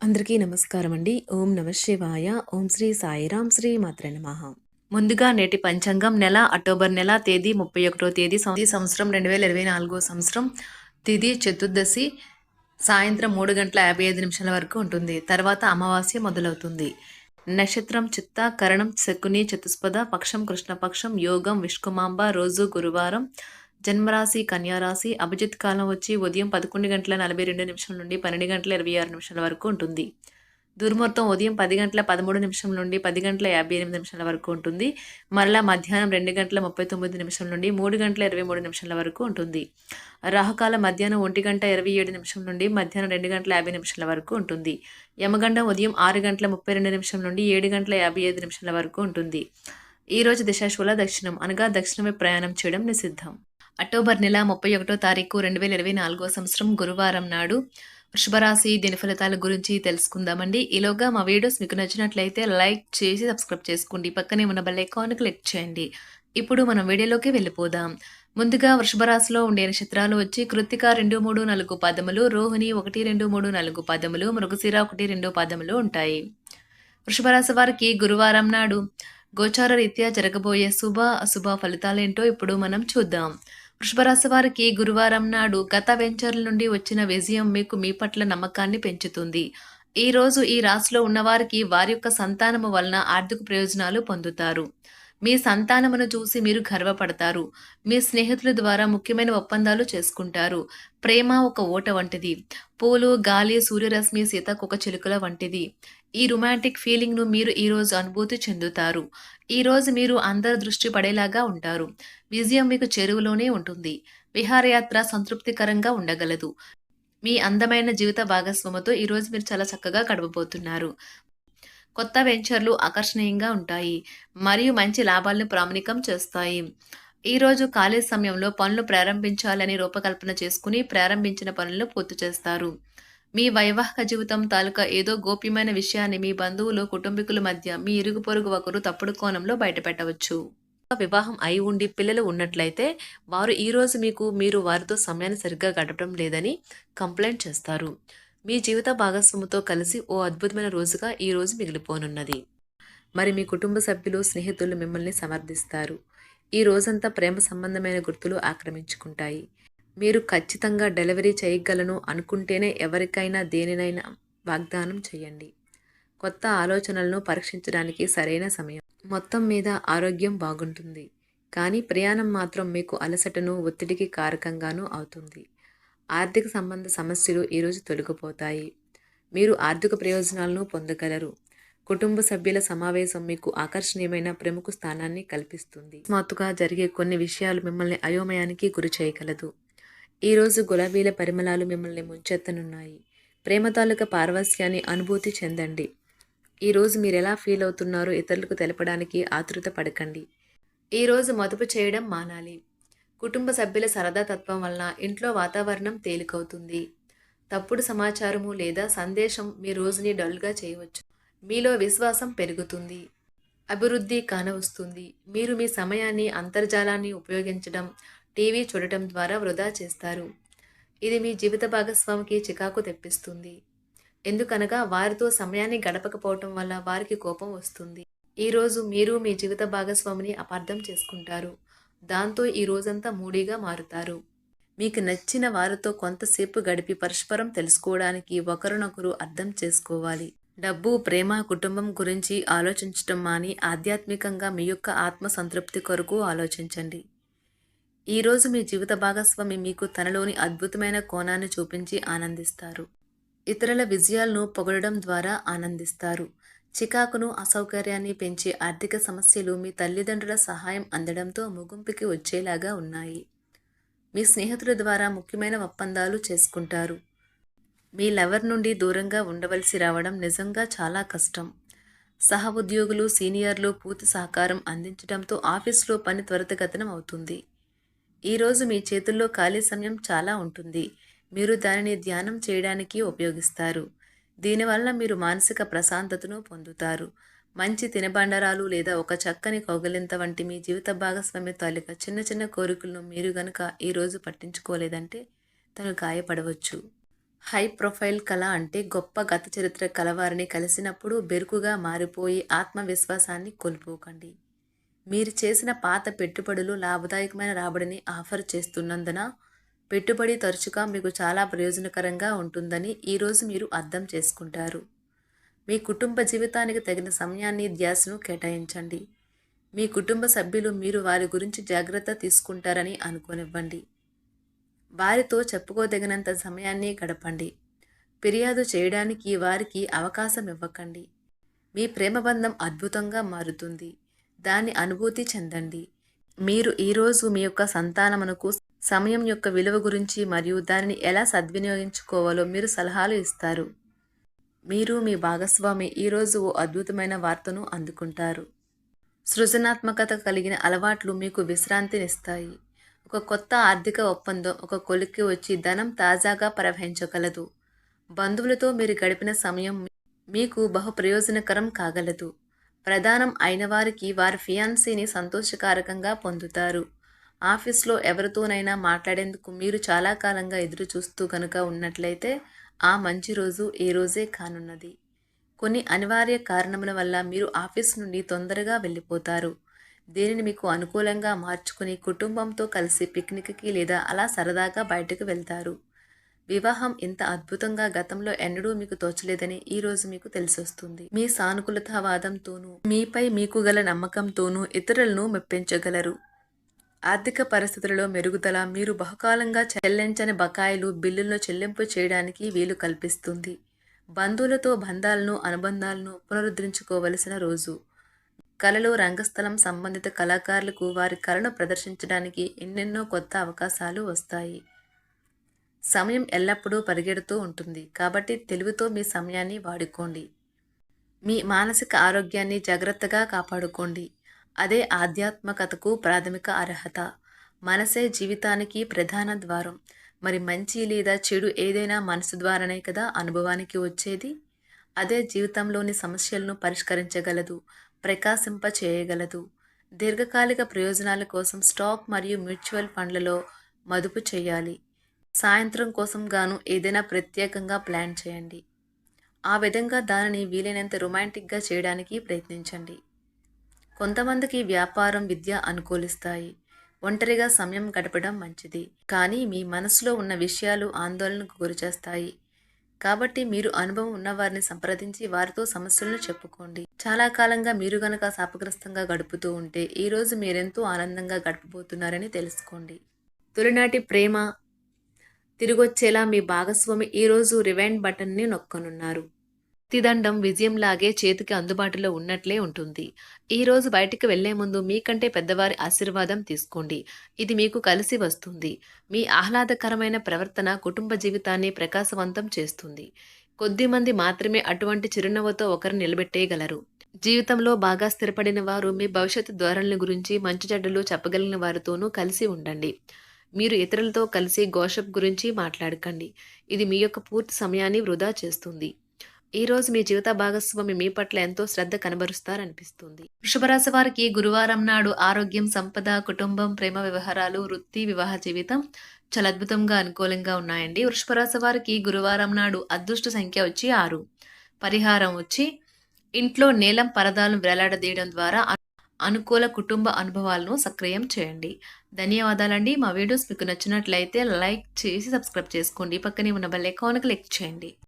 అందరికీ నమస్కారం అండి. ఓం నమ శివాయ. ఓం శ్రీ సాయిరాం శ్రీ మాత్రే నమః. ముందుగా నేటి పంచాంగం నెల అక్టోబర్ నెల తేదీ 31వ తేదీ సంవత్సరం 2024 సంవత్సరం తిథి చతుర్దశి సాయంత్రం 3 గంటల 55 నిమిషాల వరకు ఉంటుంది. తర్వాత అమావాస్య మొదలవుతుంది. నక్షత్రం చిత్త, కరణం శకుని, చతుస్పద, పక్షం కృష్ణపక్షం, యోగం విష్కుమాంబ, రోజు గురువారం, జన్మరాశి కన్యారాశి, అభిజిత్ కాలం వచ్చి ఉదయం 11 గంటల 42 నిమిషం నుండి 12 గంటల 26 నిమిషాల వరకు ఉంటుంది. దుర్ముహూర్తం ఉదయం 10 గంటల 13 నిమిషం నుండి 10 గంటల 58 నిమిషాల వరకు ఉంటుంది. మరలా మధ్యాహ్నం 2 గంటల 39 నిమిషం నుండి 3 గంటల 23 నిమిషాల వరకు ఉంటుంది. రాహుకాలం మధ్యాహ్నం 1 గంట 27 నిమిషం నుండి మధ్యాహ్నం 2 గంటల 50 నిమిషాల వరకు ఉంటుంది. యమగండం ఉదయం 6 గంటల 32 నిమిషం నుండి 7 గంటల 55 నిమిషాల వరకు ఉంటుంది. ఈ రోజు దిశాశూల దక్షిణం అనగా దక్షిణమే ప్రయాణం చేయడం నిషిద్ధం. అక్టోబర్ నెల 31వ తారీఖు 2024 సంవత్సరం గురువారం నాడు వృషభరాశి దిన ఫలితాల గురించి తెలుసుకుందామండి. ఈలోగా మా వీడియోస్ మీకు నచ్చినట్లయితే లైక్ చేసి సబ్స్క్రైబ్ చేసుకోండి. పక్కనే ఉన్న బెల్ ఐకాన్ క్లిక్ చేయండి. ఇప్పుడు మనం వీడియోలోకి వెళ్ళిపోదాం. ముందుగా వృషభరాశిలో ఉండే నక్షత్రాలు వచ్చి కృత్తిక 2, 3, 4 పదములు, రోహిణి 1, 2, 3, 4 పదములు, మృగశిర 1, 2 పదములు ఉంటాయి. వృషభరాశి వారికి గురువారం నాడు గోచార రీత్యా జరగబోయే శుభ అశుభ ఫలితాలేంటో ఇప్పుడు మనం చూద్దాం. వృషభరాశి వారికి గురువారం నాడు గత వెంచర్ల నుండి వచ్చిన విజయం మీకు మీ పట్ల నమ్మకాన్ని పెంచుతుంది. ఈ రోజు ఈ రాశిలో ఉన్నవారికి వారి యొక్క సంతానము వలన ఆర్థిక ప్రయోజనాలు పొందుతారు. మీ సంతానమును చూసి మీరు గర్వపడతారు. మీ స్నేహితుల ద్వారా ముఖ్యమైన ఒప్పందాలు చేసుకుంటారు. ప్రేమ ఒక ఓట వంటిది. పూలు, గాలి, సూర్యరశ్మి, సీతాకోక చిలుకల వంటిది. ఈ రొమాంటిక్ ఫీలింగ్ను మీరు ఈరోజు అనుభూతి చెందుతారు. ఈరోజు మీరు అందరి దృష్టి పడేలాగా ఉంటారు. విజయం మీకు చెరువులోనే ఉంటుంది. విహారయాత్ర సంతృప్తికరంగా ఉండగలదు. మీ అందమైన జీవిత భాగస్వామితో ఈరోజు మీరు చాలా చక్కగా గడపబోతున్నారు. కొత్త వెంచర్లు ఆకర్షణీయంగా ఉంటాయి మరియు మంచి లాభాలను ప్రామాణికం చేస్తాయి. ఈరోజు ఖాళీ సమయంలో పనులు ప్రారంభించాలని రూపకల్పన చేసుకుని ప్రారంభించిన పనులను పూర్తి చేస్తారు. మీ వైవాహిక జీవితం తాలూకా ఏదో గోప్యమైన విషయాన్ని మీ బంధువులు, కుటుంబీకుల మధ్య మీ ఇరుగు పొరుగు ఒకరు తప్పుడు కోణంలో బయటపెట్టవచ్చు. వివాహం అయి ఉండి పిల్లలు ఉన్నట్లయితే వారు ఈరోజు మీరు వారితో సమయాన్ని సరిగ్గా గడపడం లేదని కంప్లైంట్ చేస్తారు. మీ జీవిత భాగస్వామితో కలిసి ఓ అద్భుతమైన రోజుగా ఈ రోజు మిగిలిపోనున్నది. మరి మీ కుటుంబ సభ్యులు, స్నేహితులు మిమ్మల్ని సమర్థిస్తారు. ఈ రోజంతా ప్రేమ సంబంధమైన గుర్తులు ఆక్రమించుకుంటాయి. మీరు ఖచ్చితంగా డెలివరీ చేయగలను అనుకుంటేనే ఎవరికైనా దేనినైనా వాగ్దానం చేయండి. కొత్త ఆలోచనలను పరీక్షించడానికి సరైన సమయం. మొత్తం మీద ఆరోగ్యం బాగుంటుంది, కానీ ప్రయాణం మాత్రం మీకు అలసటను, ఒత్తిడికి కారకంగానూ అవుతుంది. ఆర్థిక సంబంధ సమస్యలు ఈరోజు తొలగిపోతాయి. మీరు ఆర్థిక ప్రయోజనాలను పొందగలరు. కుటుంబ సభ్యుల సమావేశం మీకు ఆకర్షణీయమైన ప్రముఖ స్థానాన్ని కల్పిస్తుంది. అకస్మాత్తుగా జరిగే కొన్ని విషయాలు మిమ్మల్ని అయోమయానికి గురి చేయగలదు. ఈరోజు గులాబీల పరిమళాలు మిమ్మల్ని ముంచెత్తనున్నాయి. ప్రేమ తాలూకా పారవస్యాన్ని అనుభూతి చెందండి. ఈరోజు మీరు ఎలా ఫీల్ అవుతున్నారో ఇతరులకు తెలపడానికి ఆతృత పడకండి. ఈరోజు మదుపు చేయడం మానాలి. కుటుంబ సభ్యుల సరదా తత్వం వలన ఇంట్లో వాతావరణం తేలికవుతుంది. తప్పుడు సమాచారము లేదా సందేశం మీ రోజుని డల్గా చేయవచ్చు. మీలో విశ్వాసం పెరుగుతుంది. అభివృద్ధి కానవస్తుంది. మీరు మీ సమయాన్ని అంతర్జాలాన్ని ఉపయోగించడం, టీవీ చూడటం ద్వారా వృధా చేస్తారు. ఇది మీ జీవిత భాగస్వామికి చికాకు తెప్పిస్తుంది. ఎందుకనగా వారితో సమయాన్ని గడపకపోవటం వల్ల వారికి కోపం వస్తుంది. ఈరోజు మీరు మీ జీవిత భాగస్వామిని అపార్థం చేసుకుంటారు. దాంతో ఈ రోజంతా మూడీగా మారుతారు. మీకు నచ్చిన వారితో కొంతసేపు గడిపి పరస్పరం తెలుసుకోవడానికి ఒకరినొకరు అర్థం చేసుకోవాలి. డబ్బు, ప్రేమ, కుటుంబం గురించి ఆలోచించటం మాని ఆధ్యాత్మికంగా మీ యొక్క ఆత్మ సంతృప్తి కొరకు ఆలోచించండి. ఈరోజు మీ జీవిత భాగస్వామి మీకు తనలోని అద్భుతమైన కోణాన్ని చూపించి ఆనందిస్తారు. ఇతరుల విజయాలను పొగడడం ద్వారా ఆనందిస్తారు. చికాకును, అసౌకర్యాన్ని పెంచే ఆర్థిక సమస్యలు మీ తల్లిదండ్రుల సహాయం అందడంతో ముగింపుకి వచ్చేలాగా ఉన్నాయి. మీ స్నేహితుల ద్వారా ముఖ్యమైన ఒప్పందాలు చేసుకుంటారు. మీ లవర్ నుండి దూరంగా ఉండవలసి రావడం నిజంగా చాలా కష్టం. సహ ఉద్యోగులు, సీనియర్లు పూర్తి సహకారం అందించడంతో ఆఫీసులో పని త్వరితగతినం అవుతుంది. ఈరోజు మీ చేతుల్లో ఖాళీ సమయం చాలా ఉంటుంది. మీరు దానిని ధ్యానం చేయడానికి ఉపయోగిస్తారు. దీనివల్ల మీరు మానసిక ప్రశాంతతను పొందుతారు. మంచి తినబండరాలు లేదా ఒక చక్కని కౌగిలింత వంటి మీ జీవిత భాగస్వామి తాలూకా చిన్న చిన్న కోరికలను మీరు గనుక ఈరోజు పట్టించుకోలేదంటే తను గాయపడవచ్చు. హై ప్రొఫైల్ కళ అంటే గొప్ప గత చరిత్ర కలవారిని కలిసినప్పుడు బెరుకుగా మారిపోయి ఆత్మవిశ్వాసాన్ని కోల్పోకండి. మీరు చేసిన పాత పెట్టుబడులు లాభదాయకమైన రాబడిని ఆఫర్ చేస్తున్నందున పెట్టుబడి తరచుగా మీకు చాలా ప్రయోజనకరంగా ఉంటుందని ఈరోజు మీరు అర్థం చేసుకుంటారు. మీ కుటుంబ జీవితానికి తగిన సమయాన్ని ధ్యాసను కేటాయించండి. మీ కుటుంబ సభ్యులు మీరు వారి గురించి జాగ్రత్త తీసుకుంటారని అనుకోనివ్వండి. వారితో చెప్పుకోదగినంత సమయాన్ని గడపండి. ఫిర్యాదు చేయడానికి వారికి అవకాశం ఇవ్వకండి. మీ ప్రేమబంధం అద్భుతంగా మారుతుంది. దాన్ని అనుభూతి చెందండి. మీరు ఈరోజు మీ యొక్క సంతానమునకు సమయం యొక్క విలువ గురించి మరియు దానిని ఎలా సద్వినియోగించుకోవాలో మీరు సలహాలు ఇస్తారు. మీరు మీ భాగస్వామి ఈరోజు ఓ అద్భుతమైన వార్తను అందుకుంటారు. సృజనాత్మకత కలిగిన అలవాట్లు మీకు విశ్రాంతినిస్తాయి. ఒక కొత్త ఆర్థిక ఒప్పందం ఒక కొలిక్కి వచ్చి ధనం తాజాగా ప్రవహించగలదు. బంధువులతో మీరు గడిపిన సమయం మీకు బహు ప్రయోజనకరం కాగలదు. ప్రధానం అయిన వారికి వారి ఫియాన్సీని సంతోషకారకంగా పొందుతారు. ఆఫీస్లో ఎవరితోనైనా మాట్లాడేందుకు మీరు చాలా కాలంగా ఎదురు చూస్తూ కనుక ఉన్నట్లయితే ఆ మంచి రోజు ఏ రోజే కానున్నది. కొన్ని అనివార్య కారణముల వల్ల మీరు ఆఫీస్ నుండి తొందరగా వెళ్ళిపోతారు. దీనిని మీకు అనుకూలంగా మార్చుకుని కుటుంబంతో కలిసి పిక్నిక్కి లేదా అలా సరదాగా బయటకు వెళ్తారు. వివాహం ఇంత అద్భుతంగా గతంలో ఎన్నడూ మీకు తోచలేదని ఈరోజు మీకు తెలిసొస్తుంది. మీ సానుకూలతావాదంతోనూ మీపై మీకు గల నమ్మకంతోనూ ఇతరులను మెప్పించగలరు. ఆర్థిక పరిస్థితులలో మెరుగుదల మీరు బహుకాలంగా చెల్లించని బకాయిలు బిల్లులను చెల్లింపు చేయడానికి వీలు కల్పిస్తుంది. బంధువులతో అనుబంధాలను పునరుద్ధరించుకోవలసిన రోజు. కళలు రంగస్థలం సంబంధిత కళాకారులకు వారి కళను ప్రదర్శించడానికి ఎన్నెన్నో కొత్త అవకాశాలు వస్తాయి. సమయం ఎల్లప్పుడూ పరిగెడుతూ ఉంటుంది కాబట్టి తెలివితో మీ సమయాన్ని వాడుకోండి. మీ మానసిక ఆరోగ్యాన్ని జాగ్రత్తగా కాపాడుకోండి. అదే ఆధ్యాత్మికతకు ప్రాథమిక అర్హత. మనసే జీవితానికి ప్రధాన ద్వారం. మరి మంచి లేదా చెడు ఏదైనా మనసు ద్వారానే కదా అనుభవానికి వచ్చేది. అదే జీవితంలోని సమస్యలను పరిష్కరించగలదు, ప్రకాశింప చేయగలదు. దీర్ఘకాలిక ప్రయోజనాల కోసం స్టాక్ మరియు మ్యూచువల్ ఫండ్లలో మదుపు చేయాలి. సాయంత్రం కోసం గాను ఏదైనా ప్రత్యేకంగా ప్లాన్ చేయండి. ఆ విధంగా దానిని వీలైనంత రొమాంటిక్గా చేయడానికి ప్రయత్నించండి. కొంతమందికి వ్యాపారం, విద్య అనుకూలిస్తాయి. ఒంటరిగా సమయం గడపడం మంచిది. కానీ మీ మనసులో ఉన్న విషయాలు ఆందోళనకు గురిచేస్తాయి. కాబట్టి మీరు అనుభవం ఉన్నవారిని సంప్రదించి వారితో సమస్యలను చెప్పుకోండి. చాలా కాలంగా మీరు గనక శాపగ్రస్తంగా గడుపుతూ ఉంటే ఈరోజు మీరెంతో ఆనందంగా గడపబోతున్నారని తెలుసుకోండి. తొలినాటి ప్రేమ తిరిగొచ్చేలా మీ భాగస్వామి ఈరోజు రివైండ్ బటన్ని నొక్కనున్నారు. ప్రతిదండం విజయంలాగే చేతికి అందుబాటులో ఉన్నట్లే ఉంటుంది. ఈరోజు బయటికి వెళ్లే ముందు మీకంటే పెద్దవారి ఆశీర్వాదం తీసుకోండి. ఇది మీకు కలిసి వస్తుంది. మీ ఆహ్లాదకరమైన ప్రవర్తన కుటుంబ జీవితాన్ని ప్రకాశవంతం చేస్తుంది. కొద్దిమంది మాత్రమే అటువంటి చిరునవ్వుతో ఒకరు నిలబెట్టేయగలరు. జీవితంలో బాగా స్థిరపడిన వారు మీ భవిష్యత్తు ధోరణుల గురించి మంచి చెడ్డలు చెప్పగలిగిన వారితోనూ కలిసి ఉండండి. మీరు ఇతరులతో కలిసి గోషప్ గురించి మాట్లాడకండి. ఇది మీ యొక్క పూర్తి సమయాన్ని వృధా చేస్తుంది. ఈరోజు మీ జీవిత భాగస్వామి మీ పట్ల ఎంతో శ్రద్ధ కనబరుస్తారనిపిస్తుంది. వృషభరాశి వారికి గురువారం నాడు ఆరోగ్యం, సంపద, కుటుంబం, ప్రేమ వ్యవహారాలు, వృత్తి, వివాహ జీవితం చాలా అద్భుతంగా అనుకూలంగా ఉన్నాయండి. వృషభరాశి వారికి గురువారం నాడు అదృష్ట సంఖ్య వచ్చి 6. పరిహారం వచ్చి ఇంట్లో నీలం పరదాలను వేలాడదీయడం ద్వారా అనుకూల కుటుంబ అనుభవాలను సక్రియం చేయండి. ధన్యవాదాలండి. మా వీడియోస్ మీకు నచ్చినట్లయితే లైక్ చేసి సబ్స్క్రైబ్ చేసుకోండి. పక్కనే ఉన్న బెల్ ఐకాన్ క్లిక్ చేయండి.